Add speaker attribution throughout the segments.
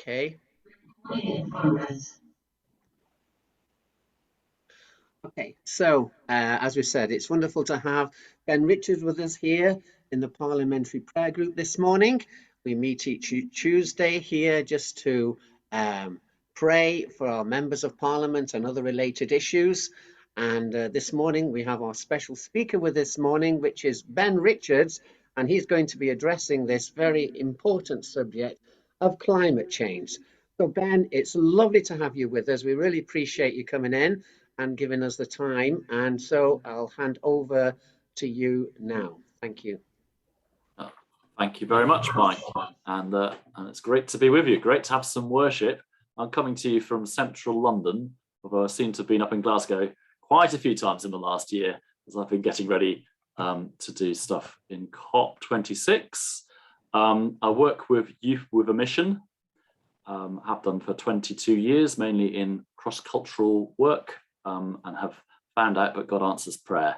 Speaker 1: Okay. Okay, so as we said, it's wonderful to have Ben Richards with us here in the Parliamentary Prayer Group this morning. We meet each Tuesday here just to pray for our members of Parliament and other related issues. And this morning we have our special speaker with this morning, which is Ben Richards, and he's going to be addressing this very important subject of climate change. So Ben, it's lovely to have you with us. We really appreciate you coming in and giving us the time. And so I'll hand over to you now. Thank you.
Speaker 2: Thank you very much, Mike. And it's great to be with you. Great to have some worship. I'm coming to you from central London, although I seem to have been up in Glasgow quite a few times in the last year as I've been getting ready to do stuff in COP26. I work with Youth with a Mission. Have done for 22 years, mainly in cross-cultural work, and have found out that God answers prayer.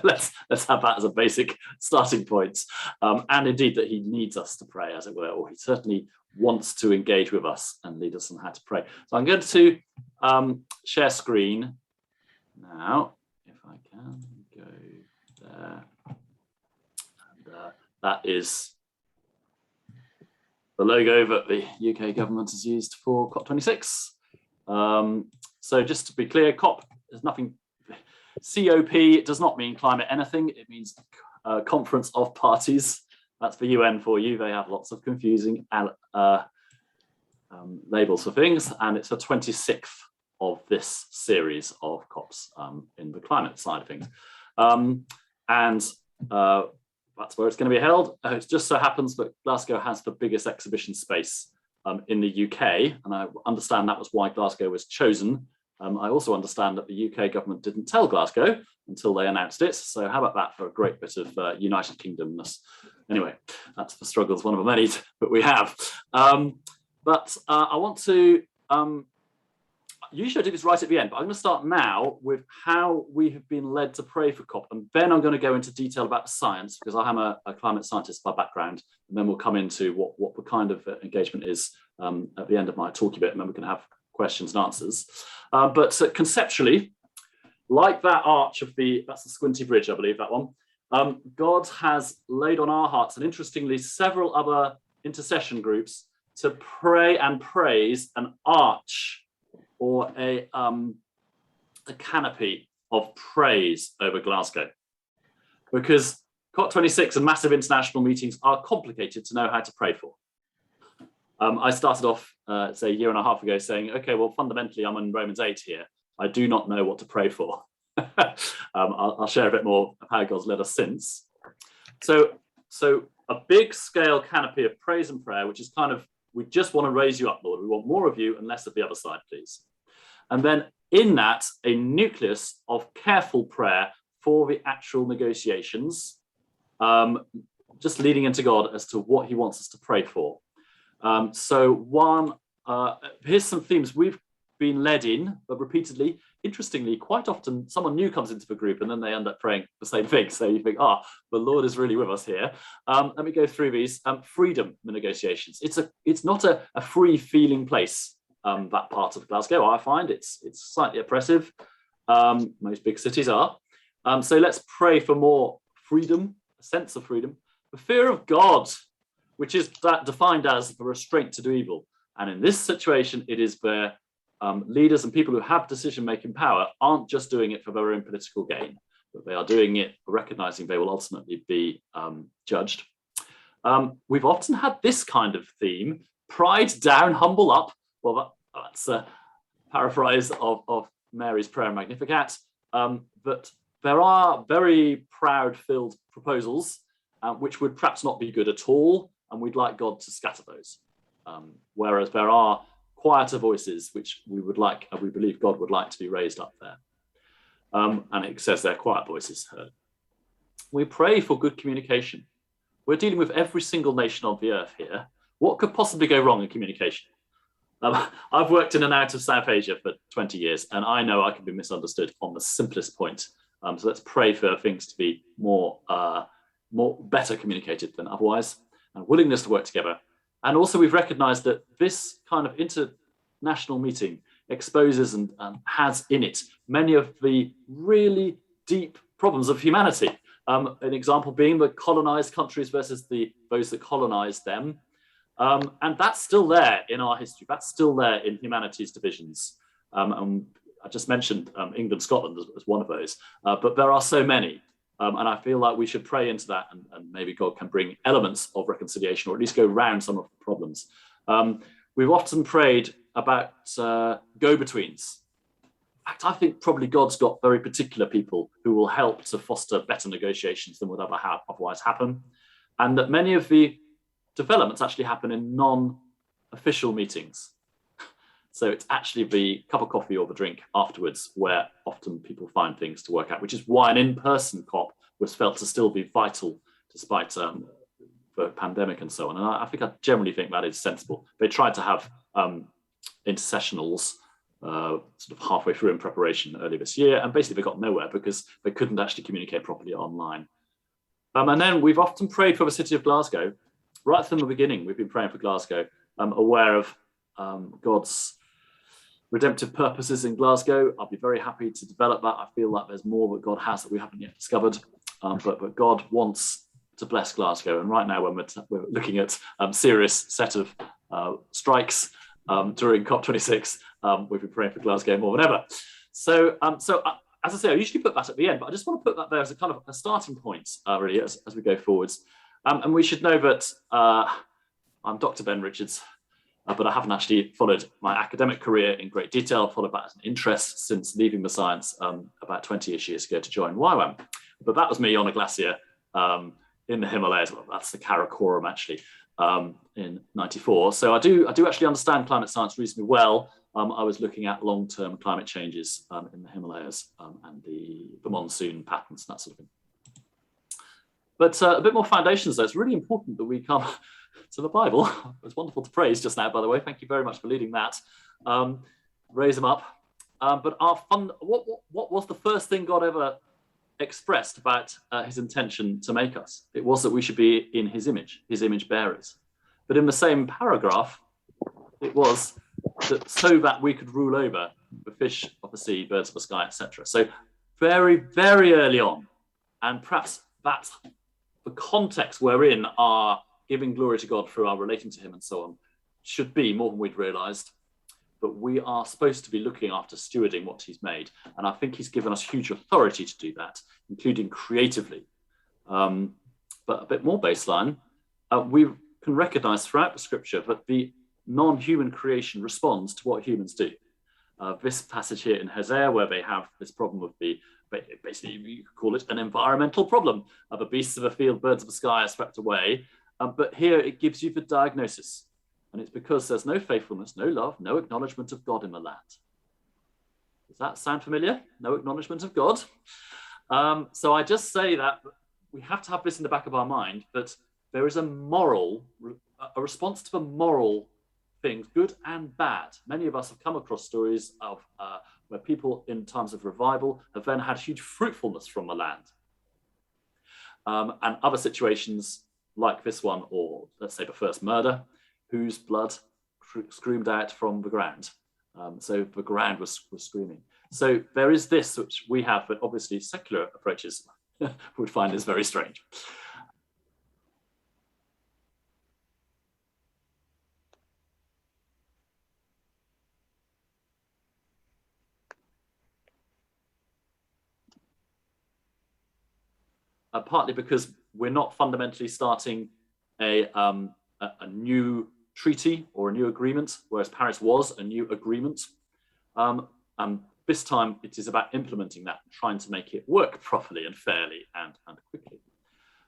Speaker 2: let's have that as a basic starting point, and indeed that he needs us to pray, as it were, or he certainly wants to engage with us and lead us on how to pray. So I'm going to share screen now, if I can go there, and that is the logo that the UK government has used for COP26. So just to be clear, COP is nothing. COP does not mean climate anything. It means Conference of Parties. That's the UN for you. They have lots of confusing labels for things, and it's the 26th of this series of COPs in the climate side of things. That's where it's going to be held. It just so happens that Glasgow has the biggest exhibition space in the UK, and I understand that was why Glasgow was chosen. I also understand that the UK government didn't tell Glasgow until they announced it. So how about that for a great bit of United Kingdomness? Anyway, that's the struggles, one of the many that we have. But I want to, usually I do this right at the end, but I'm going to start now with how we have been led to pray for COP. And then I'm going to go into detail about the science, because I am a climate scientist by background. And then we'll come into what the kind of engagement is at the end of my talky bit, and then we can have questions and answers. But conceptually, like that arch of that's the Squinty Bridge, I believe, that one, God has laid on our hearts, and interestingly, several other intercession groups, to pray and praise an arch or a canopy of praise over Glasgow. Because COP26 and massive international meetings are complicated to know how to pray for. I started off, say, a year and a half ago saying, okay, well, fundamentally, I'm in Romans 8 here. I do not know what to pray for. I'll share a bit more of how God's led us since. So a big scale canopy of praise and prayer, which is kind of, we just want to raise you up, Lord. We want more of you and less of the other side, please. And then in that, a nucleus of careful prayer for the actual negotiations, just leading into God as to what he wants us to pray for. Here's some themes we've been led in, but repeatedly. Interestingly, quite often someone new comes into the group and then they end up praying the same thing. So you think, the Lord is really with us here. Let me go through these. Freedom in negotiations. It's not a free feeling place, that part of Glasgow. I find it's slightly oppressive. Most big cities are. So let's pray for more freedom, a sense of freedom. The fear of God, which is defined as the restraint to do evil. And in this situation, it is where leaders and people who have decision-making power aren't just doing it for their own political gain, but they are doing it recognizing they will ultimately be judged. We've often had this kind of theme: pride down, humble up. Well, that's a paraphrase of Mary's prayer in Magnificat. But there are very proud-filled proposals, which would perhaps not be good at all, and we'd like God to scatter those. Whereas there are quieter voices which we believe God would like to be raised up there. And it says they're quiet voices heard. We pray for good communication. We're dealing with every single nation on the earth here. What could possibly go wrong in communication? I've worked in and out of South Asia for 20 years, and I know I can be misunderstood on the simplest point. So let's pray for things to be better communicated than otherwise, and willingness to work together. And also we've recognized that this kind of international meeting exposes and has in it many of the really deep problems of humanity. An example being the colonized countries versus those that colonized them. And that's still there in our history. That's still there in humanities divisions. And I just mentioned England, Scotland as one of those, but there are so many. And I feel like we should pray into that, and maybe God can bring elements of reconciliation, or at least go around some of the problems. We've often prayed about go-betweens. In fact, I think probably God's got very particular people who will help to foster better negotiations than would otherwise happen. And that many of the developments actually happen in non-official meetings. So it's actually the cup of coffee or the drink afterwards where often people find things to work out, which is why an in-person COP was felt to still be vital despite the pandemic and so on. And I generally think that is sensible. They tried to have intercessionals sort of halfway through in preparation earlier this year, and basically they got nowhere because they couldn't actually communicate properly online. And then we've often prayed for the city of Glasgow. Right from the beginning, we've been praying for Glasgow, aware of God's redemptive purposes in Glasgow. I'll be very happy to develop that. I feel like there's more that God has that we haven't yet discovered, but God wants to bless Glasgow. And right now, when we're looking at serious set of strikes during COP26, we've been praying for Glasgow more than ever. So as I say, I usually put that at the end, but I just want to put that there as a kind of a starting point, really, as we go forwards. And we should know that I'm Dr. Ben Richards, but I haven't actually followed my academic career in great detail. I've followed that as an interest since leaving the science about 20-ish years ago to join YWAM. But that was me on a glacier in the Himalayas. Well, that's the Karakoram, actually, in '94. So I do actually understand climate science reasonably well. I was looking at long-term climate changes in the Himalayas and the monsoon patterns and that sort of thing. But a bit more foundations, though. It's really important that we come to the Bible. It was wonderful to praise just now, by the way. Thank you very much for leading that. Raise them up. But what was the first thing God ever expressed about his intention to make us? It was that we should be in his image bearers. But in the same paragraph, it was that so that we could rule over the fish of the sea, birds of the sky, etc. So very, very early on, and perhaps that's the context wherein our giving glory to God through our relating to him and so on should be more than we'd realized. But we are supposed to be looking after stewarding what he's made. And I think he's given us huge authority to do that, including creatively. But a bit more baseline, we can recognize throughout the scripture that the non-human creation responds to what humans do. This passage here in Hosea, where they have this problem of basically you could call it an environmental problem. The beasts of the field, birds of the sky are swept away. But here it gives you the diagnosis. And it's because there's no faithfulness, no love, no acknowledgement of God in the land. Does that sound familiar? No acknowledgement of God. So I just say that we have to have this in the back of our mind, that there is a response to the moral things, good and bad. Many of us have come across stories of where people in times of revival have then had huge fruitfulness from the land. And other situations like this one, or let's say the first murder, whose blood screamed out from the ground. So the ground was screaming. So there is this which we have, but obviously secular approaches would find this very strange. Partly because we're not fundamentally starting a new treaty or a new agreement, whereas Paris was a new agreement. And this time it is about implementing that, trying to make it work properly and fairly and quickly.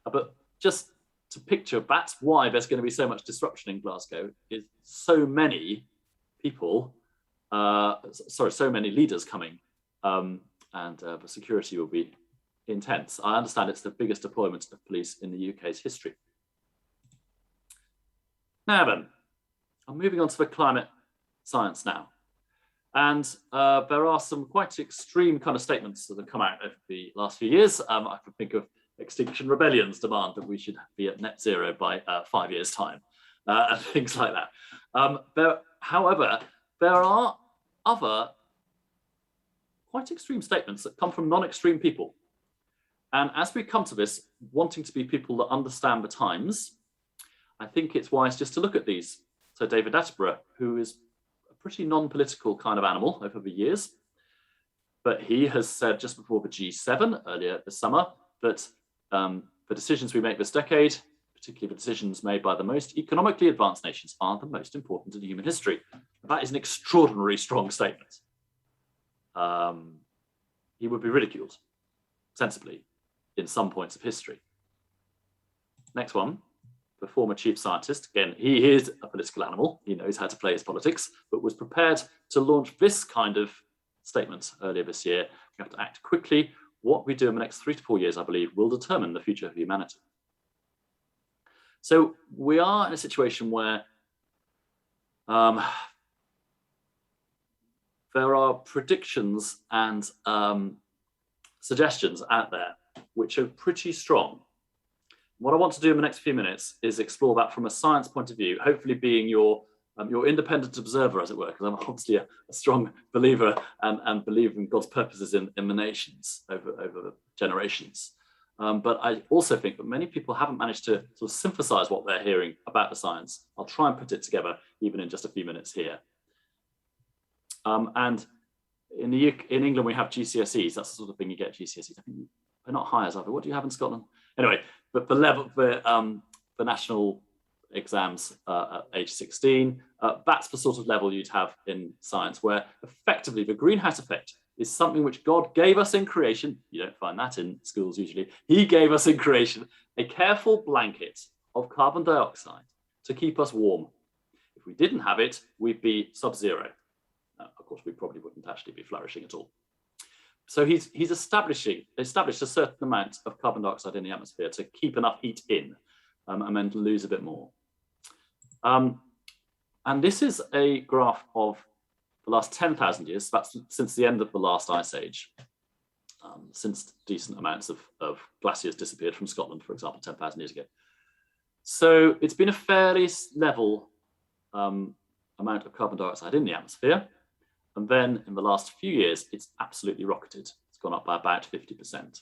Speaker 2: But just to picture, that's why there's going to be so much disruption in Glasgow, is so many people, so many leaders coming, and the security will be intense. I understand it's the biggest deployment of police in the UK's history. Now then, I'm moving on to the climate science now. And there are some quite extreme kind of statements that have come out over the last few years. I can think of Extinction Rebellion's demand that we should be at net zero by 5 years' time. and things like that. However, there are other quite extreme statements that come from non-extreme people. And as we come to this, wanting to be people that understand the times, I think it's wise just to look at these. So David Attenborough, who is a pretty non-political kind of animal over the years, but he has said just before the G7 earlier this summer that the decisions we make this decade, particularly the decisions made by the most economically advanced nations, are the most important in human history. That is an extraordinarily strong statement. He would be ridiculed, sensibly, in some points of history. Next one, the former chief scientist. Again, he is a political animal. He knows how to play his politics, but was prepared to launch this kind of statement earlier this year. We have to act quickly. What we do in the next 3 to 4 years, I believe, will determine the future of humanity. So we are in a situation where there are predictions and suggestions out there which are pretty strong. What I want to do in the next few minutes is explore that from a science point of view, hopefully being your independent observer, as it were, because I'm obviously a strong believer and believe in God's purposes in the nations over generations. But I also think that many people haven't managed to sort of synthesize what they're hearing about the science. I'll try and put it together even in just a few minutes here. And in England, we have GCSEs. That's the sort of thing you get at GCSEs. I think they're not high as ever. What do you have in Scotland? Anyway, but the level, the national exams at age 16, that's the sort of level you'd have in science, where effectively the greenhouse effect is something which God gave us in creation. You don't find that in schools usually. He gave us in creation a careful blanket of carbon dioxide to keep us warm. If we didn't have it, we'd be sub-zero. Of course, we probably wouldn't actually be flourishing at all. So he's established a certain amount of carbon dioxide in the atmosphere to keep enough heat in, and then to lose a bit more. And this is a graph of the last 10,000 years. That's since the end of the last ice age, since decent amounts of glaciers disappeared from Scotland, for example, 10,000 years ago. So it's been a fairly level amount of carbon dioxide in the atmosphere. And then in the last few years, it's absolutely rocketed. It's gone up by about 50%.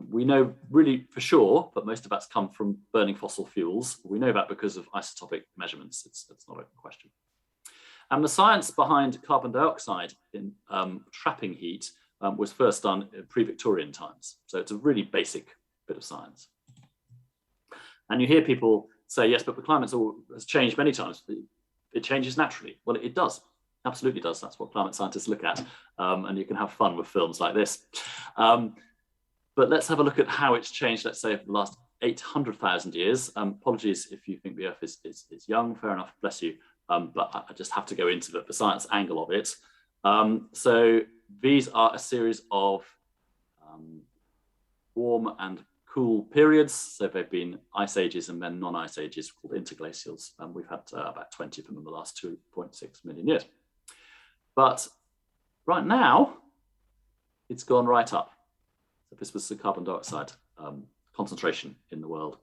Speaker 2: We know really for sure that most of that's come from burning fossil fuels. We know that because of isotopic measurements. It's not a question. And the science behind carbon dioxide in trapping heat was first done in pre-Victorian times. So it's a really basic bit of science. And you hear people say, yes, but the climate has changed many times. It changes naturally. Well, it does. Absolutely does. That's what climate scientists look at. And you can have fun with films like this. But let's have a look at how it's changed, let's say, over the last 800,000 years. Apologies if you think the Earth is young, fair enough, bless you. But I just have to go into the science angle of it. So these are a series of warm and cool periods. So they've been ice ages and then non-ice ages called interglacials. And we've had about 20 of them in the last 2.6 million years. But right now, it's gone right up. So this was the carbon dioxide concentration in the world.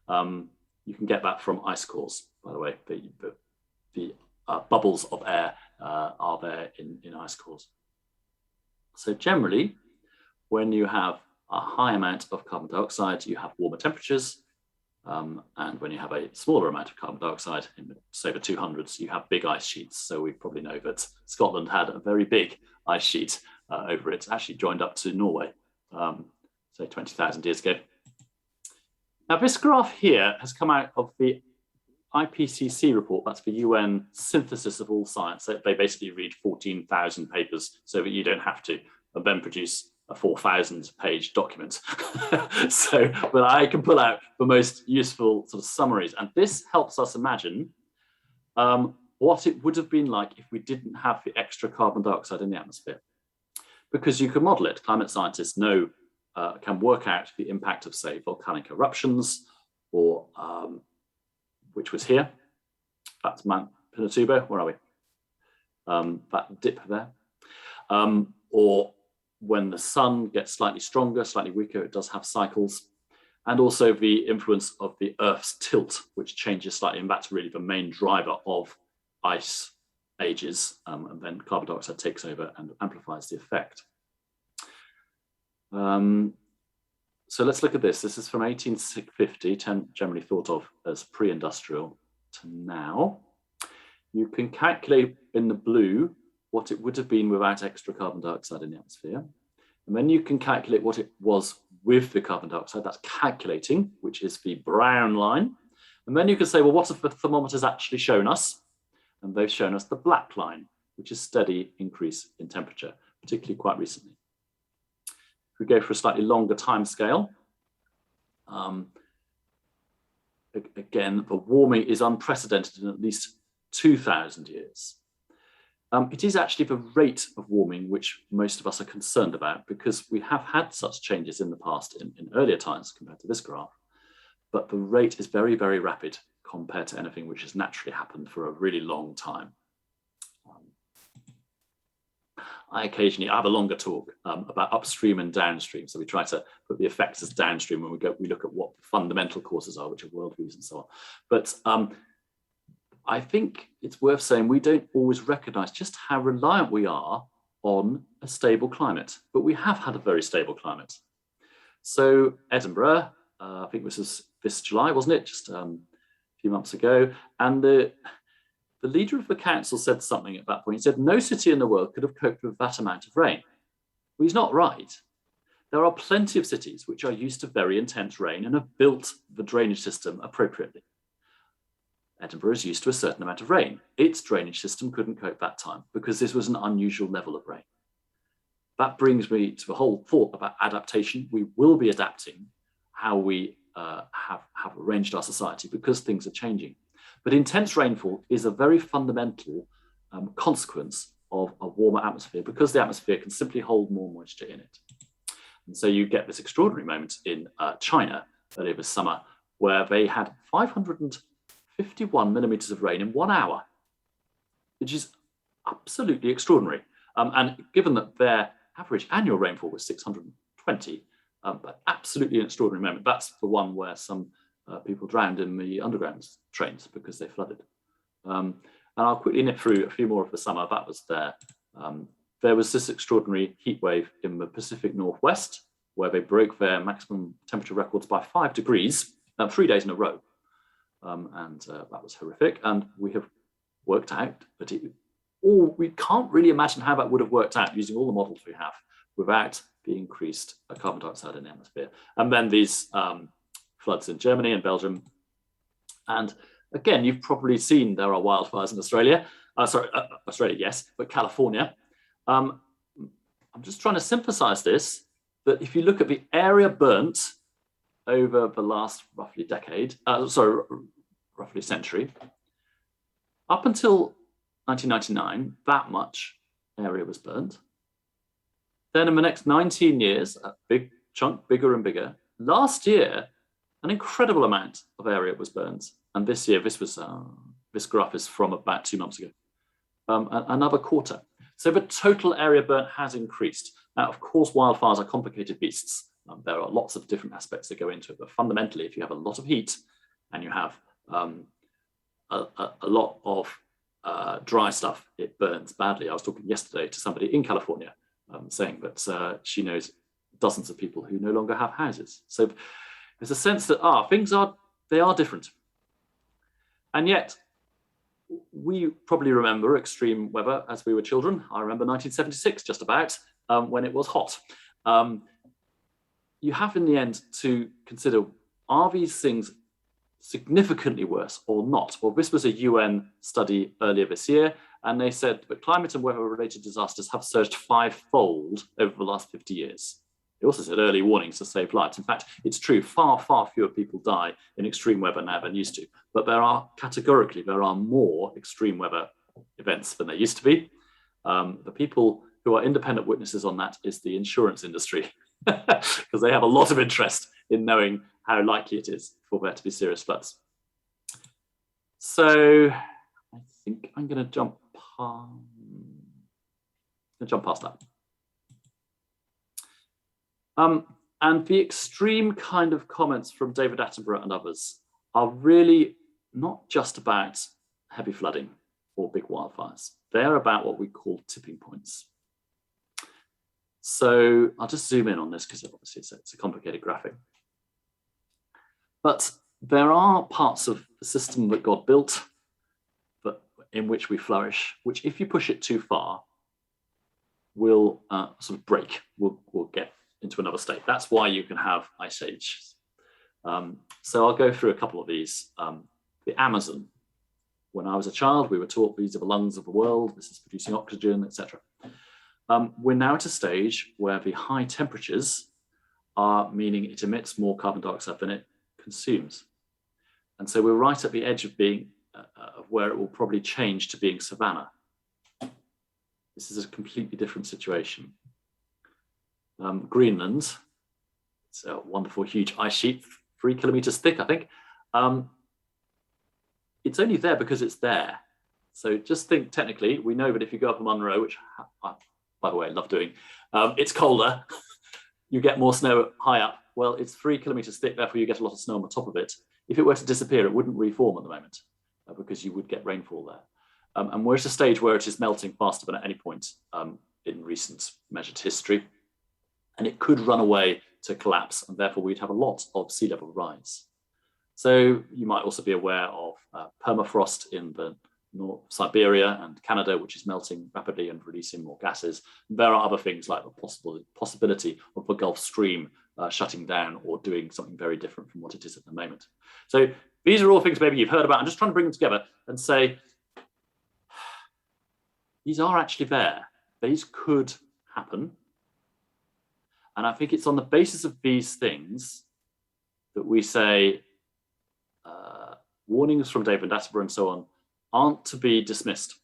Speaker 2: You can get that from ice cores, by the way. The bubbles of air are there in ice cores. So generally, when you have a high amount of carbon dioxide, you have warmer temperatures. And when you have a smaller amount of carbon dioxide, in say the 200s, you have big ice sheets. So we probably know that Scotland had a very big ice sheet over it, actually joined up to Norway, say 20,000 years ago. Now this graph here has come out of the IPCC report. That's the UN synthesis of all science. So they basically read 14,000 papers so that you don't have to, and then produce a 4,000-page document. But I can pull out the most useful sort of summaries. And this helps us imagine what it would have been like if we didn't have the extra carbon dioxide in the atmosphere. Because you can model it. Climate scientists know, can work out the impact of, say, volcanic eruptions, or which was here. That's Mount Pinatubo. Where are we? That dip there. Or when the sun gets slightly stronger, slightly weaker, it does have cycles. and also the influence of the Earth's tilt, which changes slightly, and that's really the main driver of ice ages, and then carbon dioxide takes over and amplifies the effect. So let's look at this. This is from 1850, generally thought of as pre-industrial, to now. You can calculate in the blue what it would have been without extra carbon dioxide in the atmosphere. And then you can calculate what it was with the carbon dioxide. That's calculating, which is the brown line. And then you can say, well, what have the thermometers actually shown us? And they've shown us the black line, which is steady increase in temperature, particularly quite recently. If we go for a slightly longer time scale, again, the warming is unprecedented in at least 2,000 years. It is actually the rate of warming which most of us are concerned about, because we have had such changes in the past in earlier times compared to this graph, but the rate is very, very rapid compared to anything which has naturally happened for a really long time. I occasionally have a longer talk about upstream and downstream. So we try to put the effects as downstream when we look at what the fundamental causes are, which are worldviews and so on. But I think it's worth saying we don't always recognize just how reliant we are on a stable climate, but we have had a very stable climate. So Edinburgh, I think this was this July, wasn't it? Just a few months ago. And the leader of the council said something at that point. He said, no city in the world could have coped with that amount of rain. Well, he's not right. There are plenty of cities which are used to very intense rain and have built the drainage system appropriately. Edinburgh is used to a certain amount of rain. Its drainage system couldn't cope that time because this was an unusual level of rain. That brings me to the whole thought about adaptation. We will be adapting how we have arranged our society because things are changing. But intense rainfall is a very fundamental consequence of a warmer atmosphere because the atmosphere can simply hold more moisture in it. And so you get this extraordinary moment in China earlier this summer where they had 551 millimeters of rain in 1 hour, which is absolutely extraordinary. And given that their average annual rainfall was 620, but absolutely an extraordinary moment. That's the one where some people drowned in the underground trains because they flooded. And I'll quickly nip through a few more of the summer. That was there. There was this extraordinary heat wave in the Pacific Northwest where they broke their maximum temperature records by 5 degrees, 3 days in a row. And that was horrific. And we have worked out that we can't really imagine how that would have worked out using all the models we have without the increased carbon dioxide in the atmosphere. And then these floods in Germany and Belgium. And again, you've probably seen there are wildfires in Australia. Australia, yes, but California. I'm just trying to synthesize this, that if you look at the area burnt over the last roughly roughly century, up until 1999, that much area was burnt. Then in the next 19 years, a big chunk, bigger and bigger. Last year, an incredible amount of area was burnt. And this year, this graph is from about 2 months ago, another quarter. So the total area burnt has increased. Now, of course, wildfires are complicated beasts. There are lots of different aspects that go into it, but fundamentally, if you have a lot of heat and you have a lot of dry stuff, it burns badly. I was talking yesterday to somebody in California saying that she knows dozens of people who no longer have houses. So there's a sense that things are different. And yet, we probably remember extreme weather as we were children. I remember 1976 just about, when it was hot. You have in the end to consider, are these things significantly worse or not? Well, this was a UN study earlier this year, and they said that climate and weather-related disasters have surged 5-fold over the last 50 years. They also said early warnings to save lives. In fact, it's true, far, far fewer people die in extreme weather now than used to. But there are more extreme weather events than there used to be. The people who are independent witnesses on that is the insurance industry, because they have a lot of interest in knowing how likely it is for there to be serious floods. So I think I'm going to jump past that. And the extreme kind of comments from David Attenborough and others are really not just about heavy flooding or big wildfires. They're about what we call tipping points. So I'll just zoom in on this because obviously it's a complicated graphic. But there are parts of the system that God built, but in which we flourish, which if you push it too far, will sort of break, will get into another state. That's why you can have ice ages. So I'll go through a couple of these. The Amazon. When I was a child, we were taught these are the lungs of the world. This is producing oxygen, etc. We're now at a stage where the high temperatures are meaning it emits more carbon dioxide than it consumes. And so we're right at the edge of being, of where it will probably change to being savanna. This is a completely different situation. Greenland, it's a wonderful, huge ice sheet, 3 kilometers thick, I think. It's only there because it's there. So just think technically, we know that if you go up a Munro, which, by the way, I love doing, it's colder, you get more snow high up. Well, it's 3 kilometers thick, therefore you get a lot of snow on the top of it. If it were to disappear, it wouldn't reform at the moment because you would get rainfall there. And we're at a stage where it is melting faster than at any point in recent measured history. And it could run away to collapse, and therefore we'd have a lot of sea level rise. So you might also be aware of permafrost in the North Siberia and Canada, which is melting rapidly and releasing more gases. There are other things like the possibility of the Gulf Stream shutting down or doing something very different from what it is at the moment. So these are all things maybe you've heard about. I'm just trying to bring them together and say, these are actually there. These could happen. And I think it's on the basis of these things that we say warnings from David Attenborough and so on aren't to be dismissed.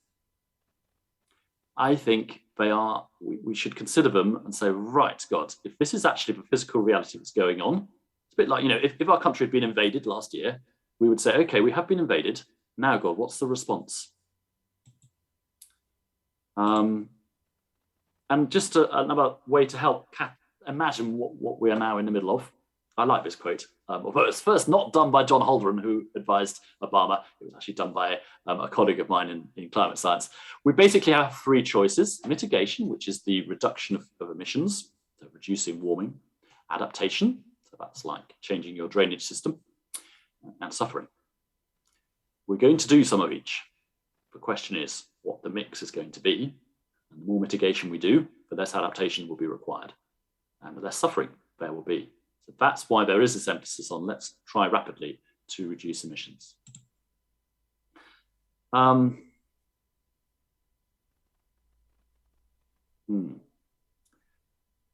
Speaker 2: I think they are, we should consider them and say, right, God, if this is actually the physical reality that's going on, it's a bit like, you know, if our country had been invaded last year, we would say, okay, we have been invaded. Now, God, what's the response? And just another way to help imagine what we are now in the middle of. I like this quote, although it's first not done by John Holdren, who advised Obama. It was actually done by a colleague of mine in climate science. We basically have 3 choices: mitigation, which is the reduction of emissions, so reducing warming; adaptation, so that's like changing your drainage system; and suffering. We're going to do some of each. The question is what the mix is going to be. And the more mitigation we do, the less adaptation will be required, and the less suffering there will be. So that's why there is this emphasis on let's try rapidly to reduce emissions. I'm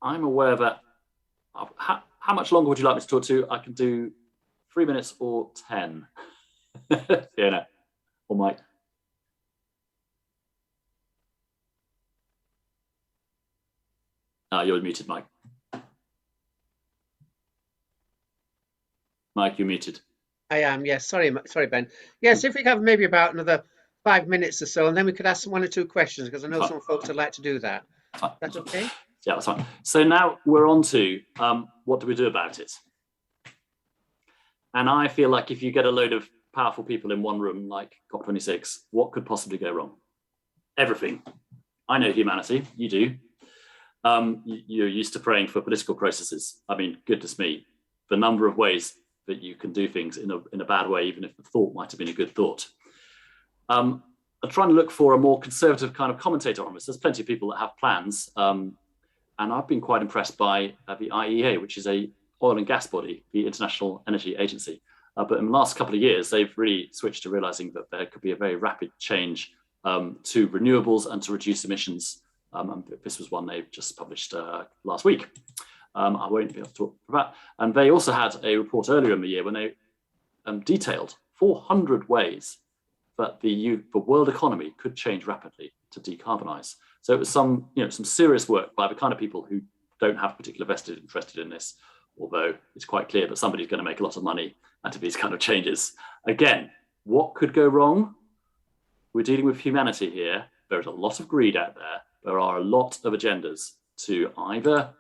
Speaker 2: aware that, how much longer would you like me to talk to? I can do 3 minutes or 10. Fiona or Mike. You're muted, Mike. Mike, you're muted.
Speaker 1: I am, yes. Sorry, Ben. Yes, if we have maybe about another 5 minutes or so, and then we could ask 1 or 2 questions, because I know some folks would like to do that. That's okay?
Speaker 2: Yeah, that's fine. So now we're on to what do we do about it? And I feel like if you get a load of powerful people in one room, like COP26, what could possibly go wrong? Everything. I know humanity, you do. You're used to praying for political processes. I mean, goodness me, the number of ways that you can do things in a bad way, even if the thought might have been a good thought. I'm trying to look for a more conservative kind of commentator on this. There's plenty of people that have plans, and I've been quite impressed by the IEA, which is a oil and gas body, the International Energy Agency. But in the last couple of years, they've really switched to realizing that there could be a very rapid change to renewables and to reduce emissions. And this was one they just published last week. I won't be able to talk about. And they also had a report earlier in the year when they detailed 400 ways that the world economy could change rapidly to decarbonize. So it was some serious work by the kind of people who don't have particular vested interest in this, although it's quite clear that somebody's going to make a lot of money out of these kind of changes. Again, what could go wrong? We're dealing with humanity here. There's a lot of greed out there. There are a lot of agendas to either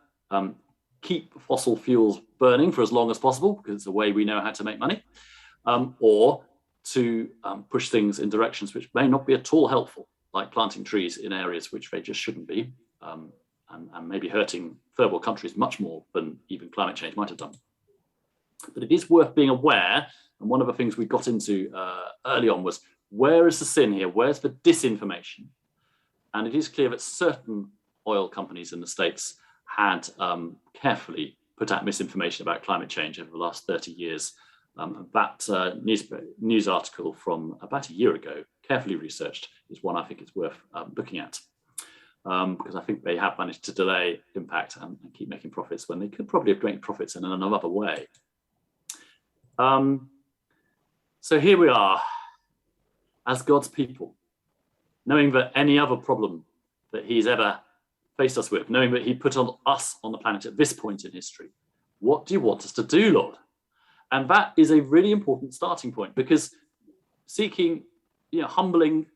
Speaker 2: keep fossil fuels burning for as long as possible, because it's the way we know how to make money, or to push things in directions which may not be at all helpful, like planting trees in areas which they just shouldn't be, and maybe hurting third world countries much more than even climate change might have done. But it is worth being aware, and one of the things we got into early on was, where is the sin here? Where's the disinformation? And it is clear that certain oil companies in the States had carefully put out misinformation about climate change over the last 30 years. That news article from about a year ago, carefully researched, is one I think is worth looking at, because I think they have managed to delay impact and keep making profits when they could probably have made profits in another way. So here we are, as God's people, knowing that any other problem that he's ever faced us with, knowing that he put us on the planet at this point in history. What do you want us to do, Lord? And that is a really important starting point, because seeking, humbling,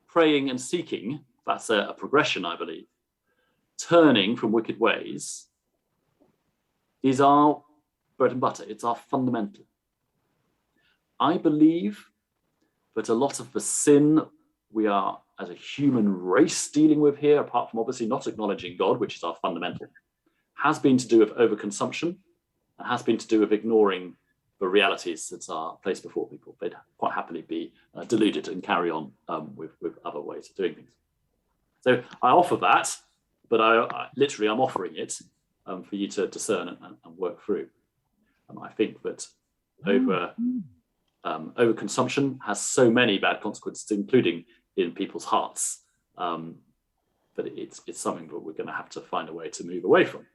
Speaker 2: praying and seeking, that's a progression, I believe. Turning from wicked ways is our bread and butter. It's our fundamental. I believe that a lot of the sin we are, as a human race, dealing with here, apart from obviously not acknowledging God, which is our fundamental, has been to do with overconsumption, and has been to do with ignoring the realities that are placed before people. They'd quite happily be deluded and carry on with other ways of doing things. So I offer that, but I'm offering it for you to discern and work through. I think that overconsumption has so many bad consequences, including in people's hearts, that it's something that we're going to have to find a way to move away from.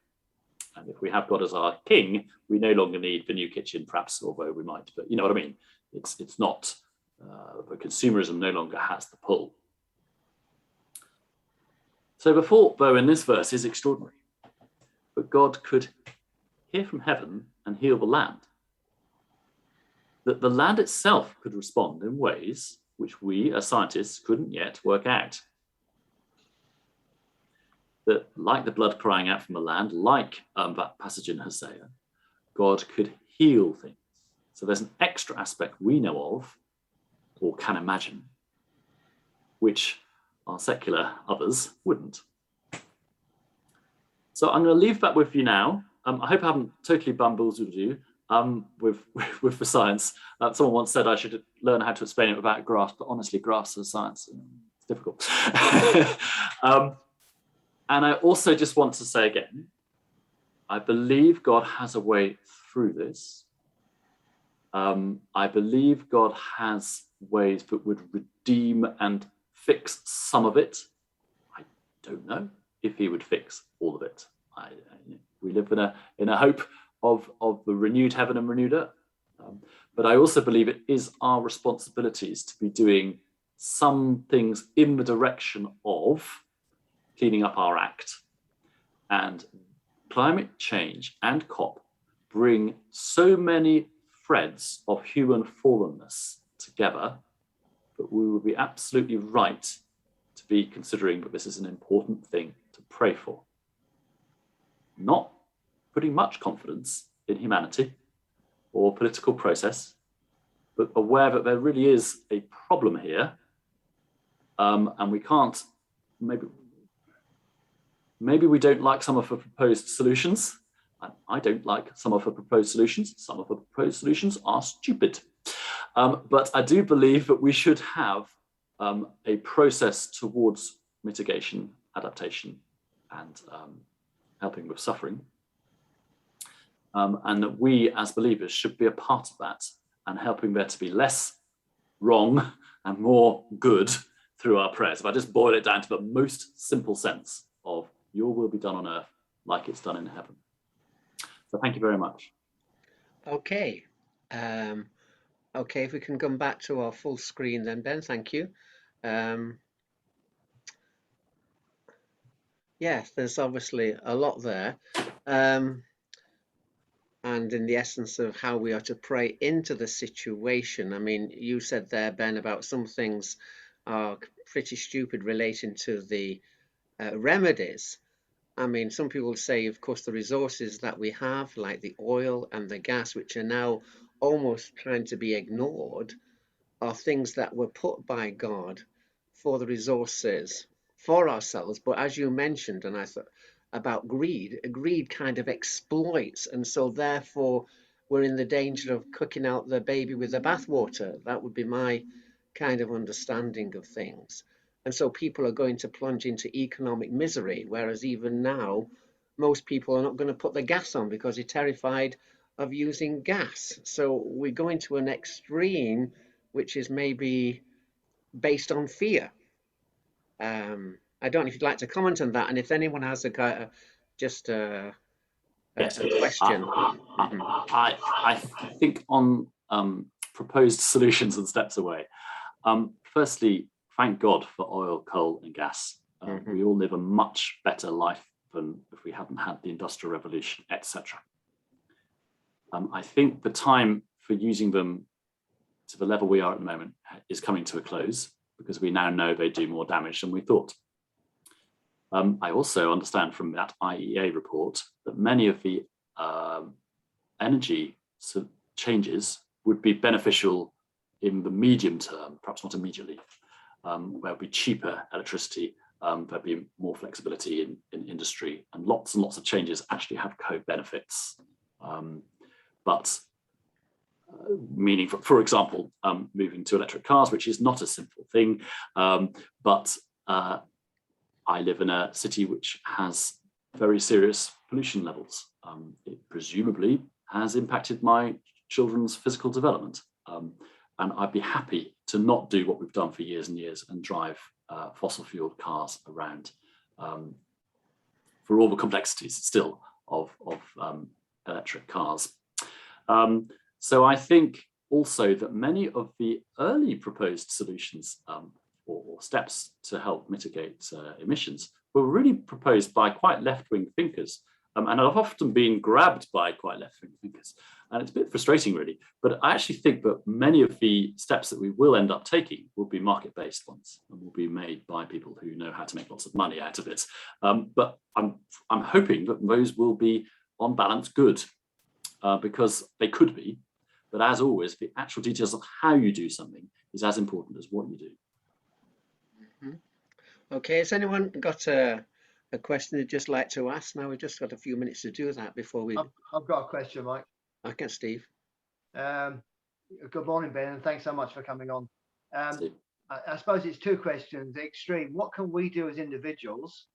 Speaker 2: And if we have God as our king, we no longer need the new kitchen, perhaps, although we might. But you know what I mean? It's not, the consumerism no longer has the pull. So the thought, though, in this verse is extraordinary. But God could hear from heaven and heal the land. That the land itself could respond in ways which we as scientists couldn't yet work out. That, like the blood crying out from the land, like that passage in Hosea, God could heal things. So there's an extra aspect we know of, or can imagine, which our secular others wouldn't. So I'm going to leave that with you now. I hope I haven't totally bamboozled you with the science. Someone once said I should learn how to explain it without graphs, but honestly, graphs are science. It's difficult. And I also just want to say again, I believe God has a way through this. I believe God has ways that would redeem and fix some of it. I don't know if he would fix all of it. We live in a hope of the renewed heaven and renewed earth. But I also believe it is our responsibilities to be doing some things in the direction of cleaning up our act. And climate change and COP bring so many threads of human fallenness together that we would be absolutely right to be considering that this is an important thing to pray for. Not putting much confidence in humanity or political process, but aware that there really is a problem here, and we can't, maybe we don't like some of the proposed solutions. I don't like some of the proposed solutions. Some of the proposed solutions are stupid. But I do believe that we should have a process towards mitigation, adaptation, and helping with suffering. And that we as believers should be a part of that and helping there to be less wrong and more good through our prayers. If I just boil it down to the most simple sense of your will be done on earth like it's done in heaven. So thank you very much.
Speaker 1: Okay. Okay, if we can come back to our full screen then, Ben, thank you. Yes, there's obviously a lot there. And in the essence of how we are to pray into the situation. I mean, you said there, Ben, about some things are pretty stupid relating to the remedies. I mean, some people say, of course, the resources that we have, like the oil and the gas, which are now almost trying to be ignored, are things that were put by God for the resources for ourselves. But as you mentioned, and I thought about greed, greed kind of exploits. And so therefore, we're in the danger of cooking out the baby with the bathwater. That would be my kind of understanding of things. And so people are going to plunge into economic misery, whereas even now, most people are not going to put the gas on because they're terrified of using gas. So we're going to an extreme which is maybe based on fear. I don't know if you'd like to comment on that, and if anyone has just
Speaker 2: Yes,
Speaker 1: a question. Mhm.
Speaker 2: I think on proposed solutions and steps away. Firstly, thank God for oil, coal, and gas. We all live a much better life than if we hadn't had the Industrial Revolution, etc. I think the time for using them to the level we are at the moment is coming to a close because we now know they do more damage than we thought. I also understand from that IEA report that many of the energy changes would be beneficial in the medium term, perhaps not immediately, where it would be cheaper electricity, there'd be more flexibility in industry, and lots of changes actually have co-benefits. Meaning, for example, moving to electric cars, which is not a simple thing, but I live in a city which has very serious pollution levels. It presumably has impacted my children's physical development. And I'd be happy to not do what we've done for years and years and drive fossil fueled cars around for all the complexities still of electric cars. So I think also that many of the early proposed solutions or steps to help mitigate emissions were really proposed by quite left-wing thinkers. And I've often been grabbed by quite left-wing thinkers. And it's a bit frustrating, really. But I actually think that many of the steps that we will end up taking will be market-based ones and will be made by people who know how to make lots of money out of it. But I'm hoping that those will be, on balance, good, because they could be. But as always, the actual details of how you do something is as important as what you do.
Speaker 1: Okay, has anyone got a question they'd just like to ask? Now we've just got a few minutes to do that before we.
Speaker 3: I've got a question, Mike.
Speaker 1: Okay, Steve.
Speaker 3: Good morning, Ben, and thanks so much for coming on. I suppose it's two questions. The extreme, what can we do as individuals?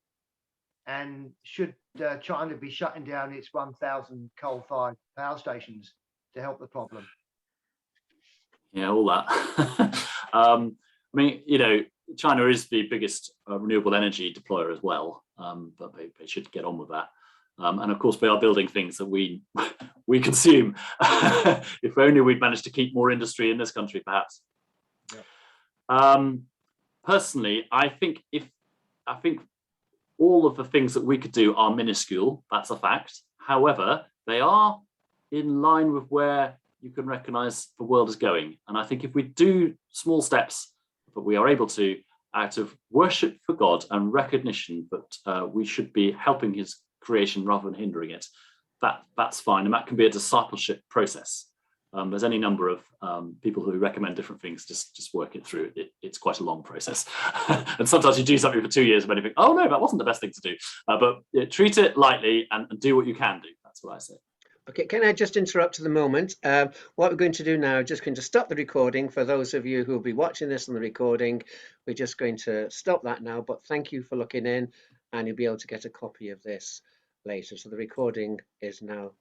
Speaker 3: And should China be shutting down its 1,000 coal-fired power stations to help the problem?
Speaker 2: Yeah, all that. I mean, you know, China is the biggest renewable energy deployer as well, but they should get on with that. And of course, they are building things that we consume. If only we'd managed to keep more industry in this country, perhaps. Yeah. Personally, I think all of the things that we could do are minuscule. That's a fact. However, they are in line with where you can recognize the world is going. And I think if we do small steps that we are able to, out of worship for God and recognition that we should be helping his creation rather than hindering it, that's fine. And that can be a discipleship process. There's any number of people who recommend different things, just work it through. It's quite a long process. And sometimes you do something for 2 years and then you think, oh no, that wasn't the best thing to do. But treat it lightly and do what you can do. That's what I say.
Speaker 1: Okay, can I just interrupt at the moment? What we're going to do now, just going to stop the recording. For those of you who will be watching this on the recording, we're just going to stop that now. But thank you for looking in, and you'll be able to get a copy of this later. So the recording is now